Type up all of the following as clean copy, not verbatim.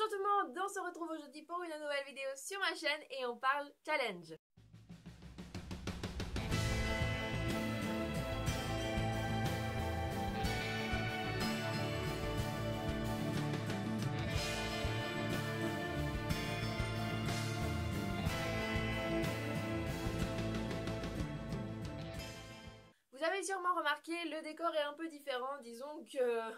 Bonjour tout le monde, on se retrouve aujourd'hui pour une nouvelle vidéo sur ma chaîne et on parle challenge. Vous avez sûrement remarqué, le décor est un peu différent, disons que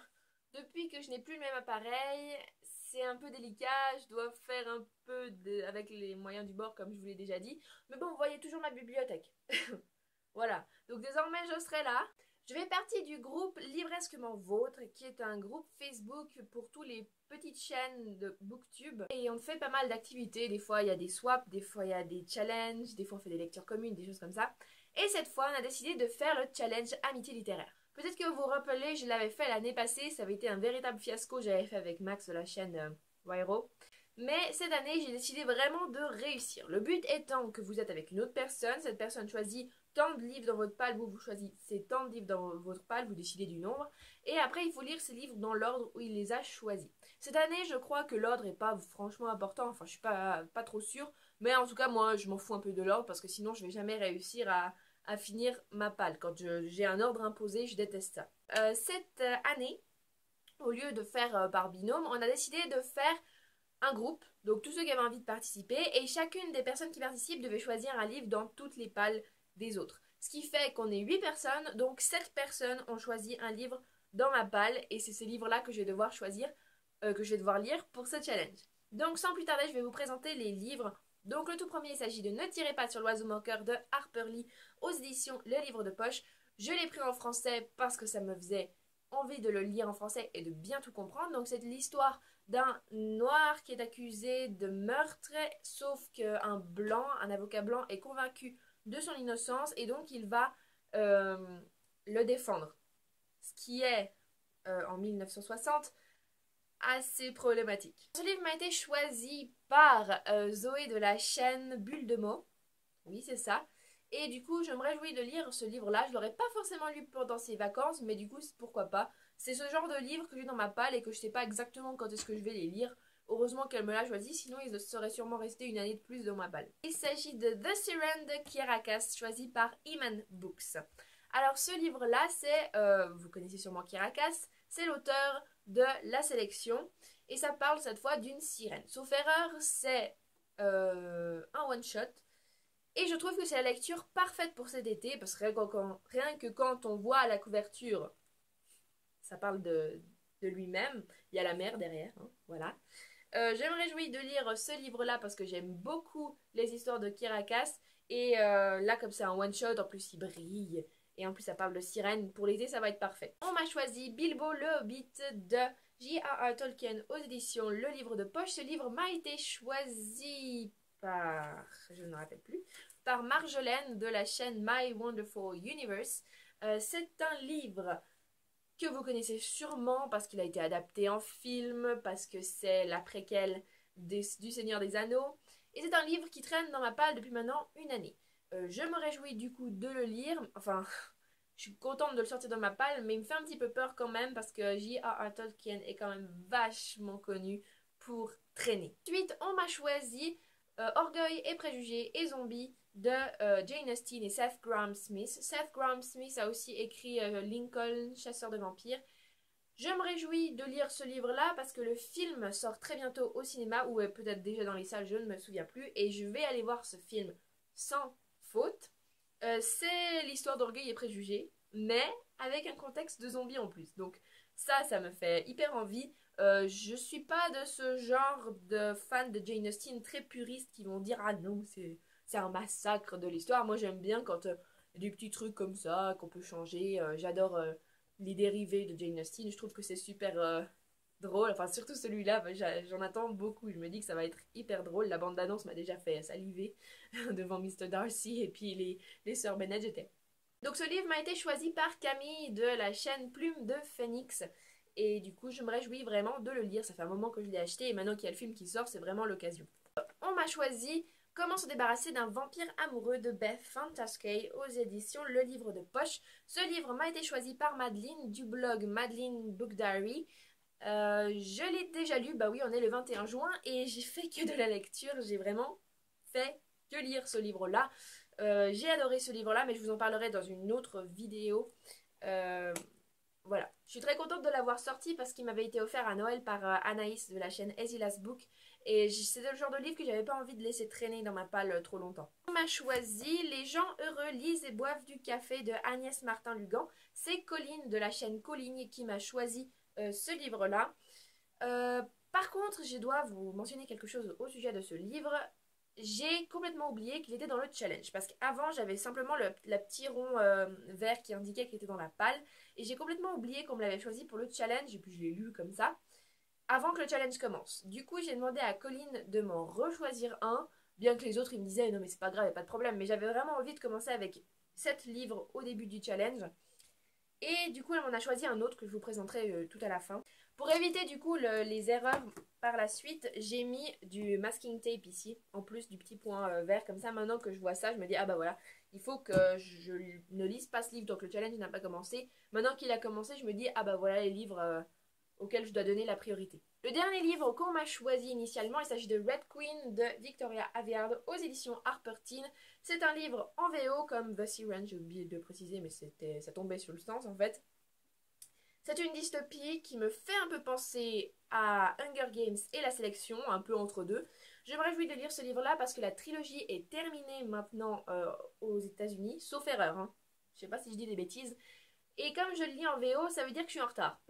depuis que je n'ai plus le même appareil, c'est un peu délicat, je dois faire un peu avec les moyens du bord comme je vous l'ai déjà dit. Mais bon, vous voyez toujours ma bibliothèque. Voilà, donc désormais je serai là. Je fais partie du groupe Livresquement Vôtre, qui est un groupe Facebook pour tous les petites chaînes de Booktube. Et on fait pas mal d'activités, des fois il y a des swaps, des fois il y a des challenges, des fois on fait des lectures communes, des choses comme ça. Et cette fois on a décidé de faire le challenge Amitié littéraire. Peut-être que vous vous rappelez, je l'avais fait l'année passée, ça avait été un véritable fiasco, j'avais fait avec Max de la chaîne Wairo. Mais cette année, j'ai décidé vraiment de réussir. Le but étant que vous êtes avec une autre personne, cette personne choisit tant de livres dans votre palle, vous choisissez tant de livres dans votre palle, vous décidez du nombre. Et après, il faut lire ces livres dans l'ordre où il les a choisis. Cette année, je crois que l'ordre n'est pas franchement important, enfin je suis pas trop sûre. Mais en tout cas, moi, je m'en fous un peu de l'ordre parce que sinon, je vais jamais réussir à finir ma palle. Quand j'ai un ordre imposé, je déteste ça. Cette année, au lieu de faire par binôme, on a décidé de faire un groupe, donc tous ceux qui avaient envie de participer, et chacune des personnes qui participent devait choisir un livre dans toutes les palles des autres. Ce qui fait qu'on est 8 personnes, donc 7 personnes ont choisi un livre dans ma palle, et c'est ces livres-là que je vais devoir choisir, que je vais devoir lire pour ce challenge. Donc sans plus tarder, je vais vous présenter les livres. Donc le tout premier, il s'agit de Ne tirez pas sur l'oiseau moqueur de Harper Lee aux éditions Le Livre de Poche. Je l'ai pris en français parce que ça me faisait envie de le lire en français et de bien tout comprendre. Donc c'est l'histoire d'un noir qui est accusé de meurtre, sauf qu'un blanc, un avocat blanc, est convaincu de son innocence et donc il va le défendre. Ce qui est, en 1960, assez problématique. Ce livre m'a été choisi par Zoé de la chaîne Bulle de mots. Oui, c'est ça. Et du coup, je me réjouis de lire ce livre-là. Je ne l'aurais pas forcément lu pendant ces vacances, mais du coup, pourquoi pas. C'est ce genre de livre que j'ai dans ma palle et que je ne sais pas exactement quand est-ce que je vais les lire. Heureusement qu'elle me l'a choisi, sinon il serait sûrement resté une année de plus dans ma palle. Il s'agit de The Siren de Kirakas, choisi par Iman Books. Alors ce livre-là, c'est, vous connaissez sûrement Kirakas, c'est l'auteur de La Sélection. Et ça parle cette fois d'une sirène. Sauf erreur, c'est un one-shot. Et je trouve que c'est la lecture parfaite pour cet été, parce que rien que quand on voit la couverture, ça parle de lui-même. Il y a la mer derrière, hein, voilà. Je me réjouis de lire ce livre-là parce que j'aime beaucoup les histoires de Kirakas. Et là, comme c'est un one-shot, en plus il brille. Et en plus ça parle de sirène. Pour l'été, ça va être parfait. On m'a choisi Bilbo le Hobbit de J.R.R. Tolkien aux éditions Le Livre de Poche. Ce livre m'a été choisi par, je ne me rappelle plus, par Marjolaine de la chaîne My Wonderful Universe. C'est un livre que vous connaissez sûrement parce qu'il a été adapté en film, parce que c'est la préquelle du Seigneur des Anneaux. Et c'est un livre qui traîne dans ma palle depuis maintenant une année. Je me réjouis du coup de le lire. Enfin, je suis contente de le sortir de ma palle, mais il me fait un petit peu peur quand même parce que J.R.R. Tolkien est quand même vachement connu pour traîner. Ensuite, on m'a choisi Orgueil et préjugés et zombies de Jane Austen et Seth Grahame-Smith. Seth Grahame-Smith a aussi écrit Lincoln, chasseur de vampires. Je me réjouis de lire ce livre-là parce que le film sort très bientôt au cinéma ou peut-être déjà dans les salles, je ne me souviens plus. Et je vais aller voir ce film sans faute. C'est l'histoire d'Orgueil et préjugés, mais avec un contexte de zombies en plus. Donc ça me fait hyper envie. Je suis pas de ce genre de fan de Jane Austen très puristes qui vont dire ah non c'est un massacre de l'histoire. Moi j'aime bien quand des petits trucs comme ça qu'on peut changer. J'adore les dérivés de Jane Austen. Je trouve que c'est super drôle. Enfin surtout celui-là, j'en attends beaucoup. Je me dis que ça va être hyper drôle. La bande d'annonce m'a déjà fait saliver devant Mr. Darcy et puis les sœurs Bennet j'étais. Donc ce livre m'a été choisi par Camille de la chaîne Plume de Phoenix. Et du coup, je me réjouis vraiment de le lire. Ça fait un moment que je l'ai acheté et maintenant qu'il y a le film qui sort, c'est vraiment l'occasion. On m'a choisi Comment se débarrasser d'un vampire amoureux de Beth Fantaskey aux éditions Le Livre de Poche. Ce livre m'a été choisi par Madeleine du blog Madeleine Book Diary. Je l'ai déjà lu, bah oui, on est le 21 juin et j'ai fait que de la lecture, j'ai vraiment fait que lire ce livre-là. J'ai adoré ce livre-là, mais je vous en parlerai dans une autre vidéo. Euh, voilà, je suis très contente de l'avoir sorti parce qu'il m'avait été offert à Noël par Anaïs de la chaîne Ezila's Book. Et c'est le genre de livre que j'avais pas envie de laisser traîner dans ma palle trop longtemps. On m'a choisi Les gens heureux lisent et boivent du café de Agnès Martin-Lugan. C'est Colline de la chaîne Colligne qui m'a choisi ce livre-là. Par contre, je dois vous mentionner quelque chose au sujet de ce livre. J'ai complètement oublié qu'il était dans le challenge parce qu'avant j'avais simplement le petit rond vert qui indiquait qu'il était dans la palle et j'ai complètement oublié qu'on me l'avait choisi pour le challenge et puis je l'ai lu comme ça avant que le challenge commence. Du coup j'ai demandé à Colline de m'en rechoisir un, bien que les autres ils me disaient non mais c'est pas grave, y a pas de problème, mais j'avais vraiment envie de commencer avec 7 livres au début du challenge et du coup elle m'en a choisi un autre que je vous présenterai tout à la fin. Pour éviter du coup les erreurs par la suite, j'ai mis du masking tape ici, en plus du petit point vert. Comme ça, maintenant que je vois ça, je me dis, ah bah voilà, il faut que je ne lise pas ce livre, donc le challenge n'a pas commencé. Maintenant qu'il a commencé, je me dis, ah bah voilà les livres auxquels je dois donner la priorité. Le dernier livre qu'on m'a choisi initialement, il s'agit de Red Queen de Victoria Aveyard aux éditions Harper Teen. C'est un livre en VO comme The Siren, j'ai oublié de préciser, mais ça tombait sur le sens en fait. C'est une dystopie qui me fait un peu penser à Hunger Games et La Sélection, un peu entre deux. Je me réjouis de lire ce livre-là parce que la trilogie est terminée maintenant aux États-Unis, sauf erreur. Hein. Je sais pas si je dis des bêtises. Et comme je le lis en VO, ça veut dire que je suis en retard.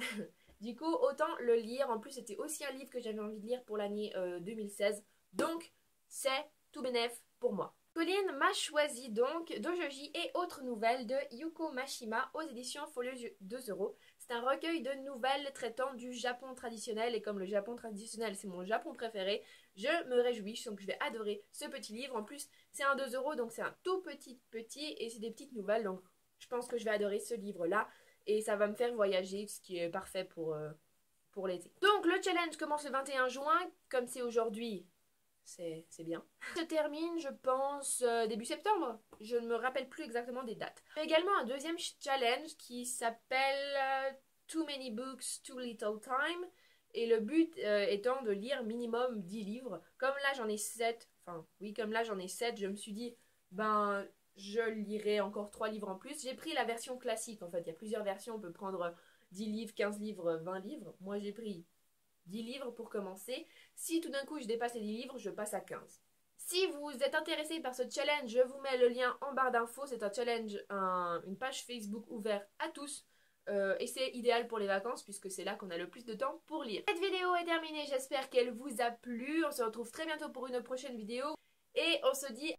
Du coup, autant le lire. En plus, c'était aussi un livre que j'avais envie de lire pour l'année 2016. Donc, c'est tout bénef pour moi. Colline m'a choisi donc Dojoji et autres nouvelles de Yuko Mashima aux éditions Folio 2€. C'est un recueil de nouvelles traitant du Japon traditionnel et comme le Japon traditionnel c'est mon Japon préféré, je me réjouis, je sens que je vais adorer ce petit livre. En plus c'est un 2€ donc c'est un tout petit et c'est des petites nouvelles donc je pense que je vais adorer ce livre là et ça va me faire voyager ce qui est parfait pour l'été. Donc le challenge commence le 21 juin comme c'est aujourd'hui. C'est bien. Ça se termine, je pense, début septembre. Je ne me rappelle plus exactement des dates. Il y a également un deuxième challenge qui s'appelle Too Many Books, Too Little Time. Et le but étant de lire minimum 10 livres. Comme là j'en ai 7, enfin oui, comme là j'en ai 7, je me suis dit, ben je lirai encore 3 livres en plus. J'ai pris la version classique en fait. Il y a plusieurs versions, on peut prendre 10 livres, 15 livres, 20 livres. Moi j'ai pris 10 livres pour commencer. Si tout d'un coup je dépasse les 10 livres, je passe à 15. Si vous êtes intéressé par ce challenge, je vous mets le lien en barre d'infos. C'est un challenge, une page Facebook ouverte à tous. Et c'est idéal pour les vacances puisque c'est là qu'on a le plus de temps pour lire. Cette vidéo est terminée, j'espère qu'elle vous a plu. On se retrouve très bientôt pour une prochaine vidéo. Et on se dit